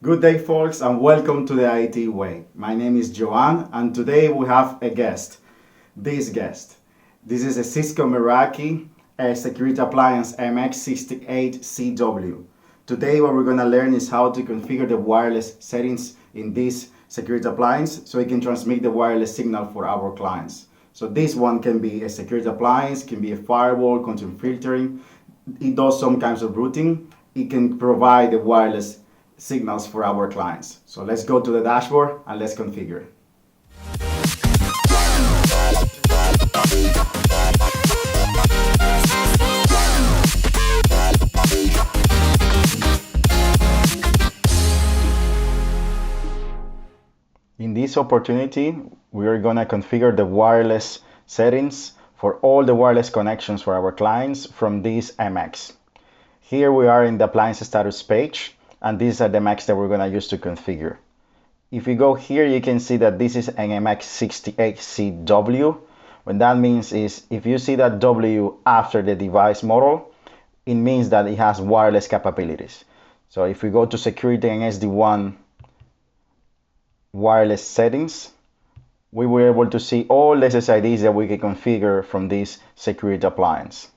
Good day, folks, and welcome to the IT Way. My name is Joan, and today we have a guest. This guest. This is a Cisco Meraki, a security appliance MX68CW. Today, what we're going to learn is how to configure the wireless settings in this security appliance so it can transmit the wireless signal for our clients. So this one can be a security appliance, can be a firewall, content filtering. It does some kinds of routing. It can provide the wireless signals for our clients. So let's go to the dashboard and let's configure. In this opportunity, we are going to configure the wireless settings for all the wireless connections for our clients from this MX. Here we are in the appliance status page, and these are the MX that we're going to use to configure. If you go here, you can see that this is an MX68CW. What that means is if you see that W after the device model, it means that it has wireless capabilities. So if we go to Security and SD-WAN wireless settings, we were able to see all the SSIDs that we can configure from this security appliance.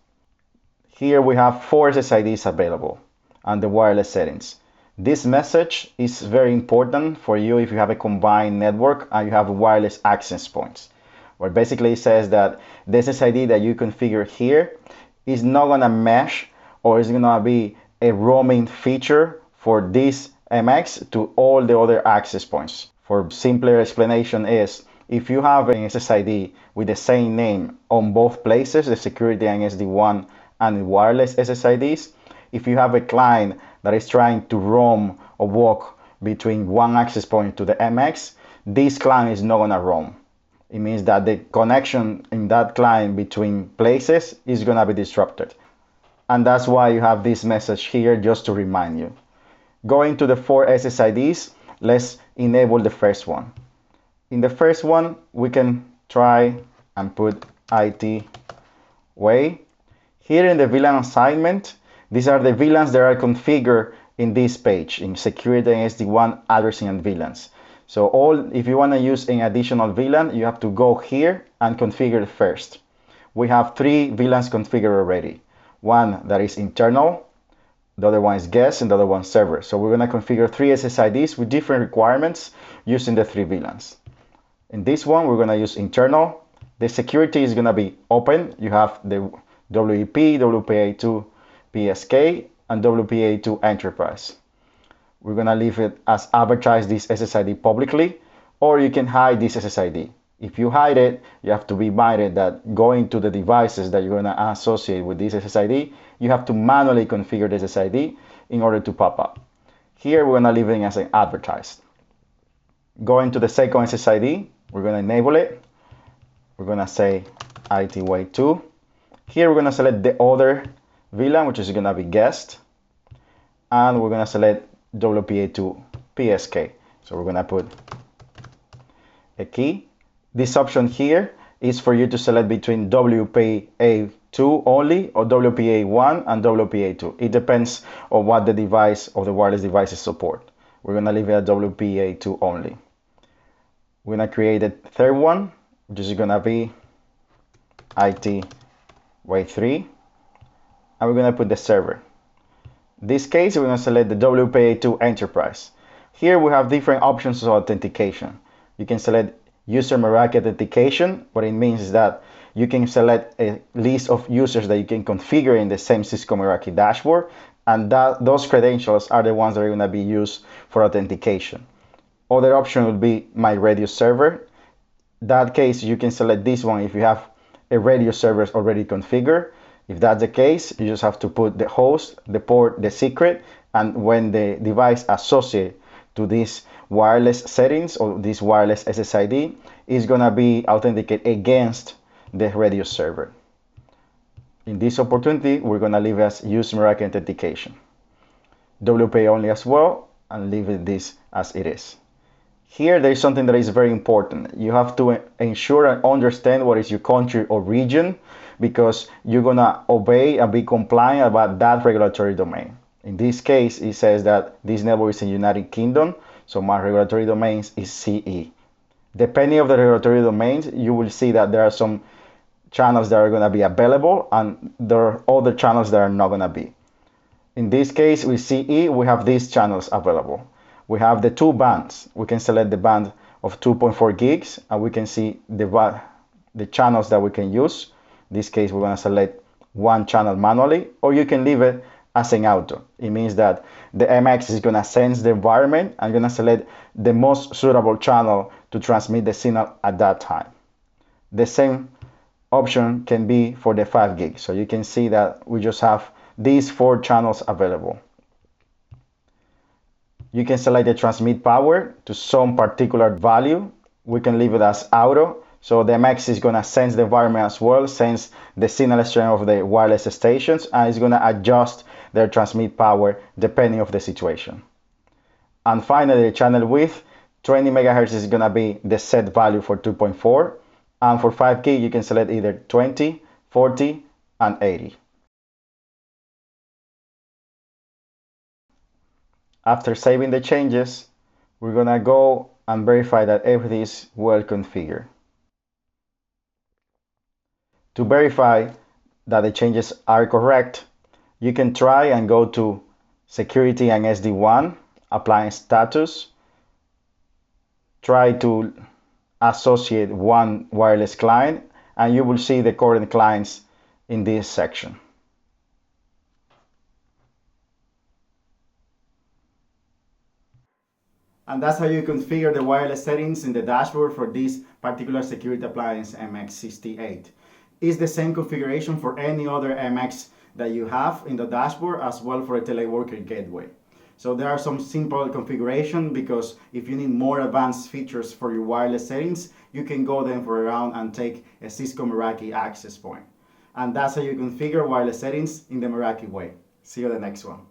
Here we have 4 SSIDs available and the wireless settings. This message is very important for you if you have a combined network and you have wireless access points, where basically it says that the SSID that you configure here is not going to mesh or is going to be a roaming feature for this MX to all the other access points. For simpler explanation is, if you have an SSID with the same name on both places, the security and SD-WAN and wireless SSIDs, if you have a client that is trying to roam or walk between one access point to the MX, this client is not going to roam. It means that the connection in that client between places is going to be disrupted. And that's why you have this message here, just to remind you. Going to the 4 SSIDs, let's enable the first one. In the first one, we can try and put IT way. Here in the VLAN assignment, these are the VLANs that are configured in this page, in Security and SD-WAN addressing and VLANs. So if you want to use an additional VLAN, you have to go here and configure it first. We have 3 VLANs configured already. One that is internal, the other one is guest, and the other one server. So we're going to configure 3 SSIDs with different requirements using the 3 VLANs. In this one, we're going to use internal. The security is going to be open. You have the WEP, WPA2, PSK, and WPA2 Enterprise. We're going to leave it as advertise this SSID publicly, or you can hide this SSID. If you hide it, you have to be reminded that going to the devices that you're going to associate with this SSID, you have to manually configure the SSID in order to pop up. Here, we're going to leave it as an advertised. Going to the second SSID, we're going to enable it. We're going to say ITWay2. Here, we're going to select the other VLAN, which is going to be guest, and we're going to select WPA2 PSK. So we're going to put a key. This option here is for you to select between WPA2 only or WPA1 and WPA2. It depends on what the device or the wireless devices support. We're going to leave it at WPA2 only. We're going to create a third one, which is going to be ITWay3. And we're going to put the server. In this case, we're going to select the WPA2 Enterprise. Here we have different options of authentication. You can select User Meraki Authentication. What it means is that you can select a list of users that you can configure in the same Cisco Meraki dashboard, and those credentials are the ones that are going to be used for authentication. Other option would be My Radio Server. In that case, you can select this one if you have a radio server already configured. If that's the case, you just have to put the host, the port, the secret, and when the device associated to these wireless settings or this wireless SSID is going to be authenticated against the radio server. In this opportunity, we're going to leave it as Use Meraki Authentication. WPA only as well, and leave it this as it is. Here, there is something that is very important. You have to ensure and understand what is your country or region, because you're gonna obey and be compliant about that regulatory domain. In this case, it says that this network is in United Kingdom, so my regulatory domains is CE. Depending on the regulatory domains, you will see that there are some channels that are going to be available and there are other channels that are not going to be. In this case, with CE, we have these channels available. We have the two bands. We can select the band of 2.4 gigs and we can see the channels that we can use. In this case, we're going to select one channel manually, or you can leave it as an auto. It means that the MX is going to sense the environment and going to select the most suitable channel to transmit the signal at that time. The same option can be for the 5 gig. So you can see that we just have these 4 channels available. You can select the transmit power to some particular value. We can leave it as auto. So the MX is going to sense the environment as well, sense the signal strength of the wireless stations, and it's going to adjust their transmit power depending on the situation. And finally, the channel width, 20 megahertz is going to be the set value for 2.4. And for 5 gig, you can select either 20, 40, and 80. After saving the changes, we're going to go and verify that everything is well configured. To verify that the changes are correct, you can try and go to Security and SD-WAN, Appliance Status. Try to associate one wireless client, and you will see the current clients in this section. And that's how you configure the wireless settings in the dashboard for this particular security appliance MX68. It's the same configuration for any other MX that you have in the dashboard, as well for a teleworker gateway. So there are some simple configuration, because if you need more advanced features for your wireless settings, you can go then for around and take a Cisco Meraki access point. And that's how you configure wireless settings in the Meraki way. See you in the next one.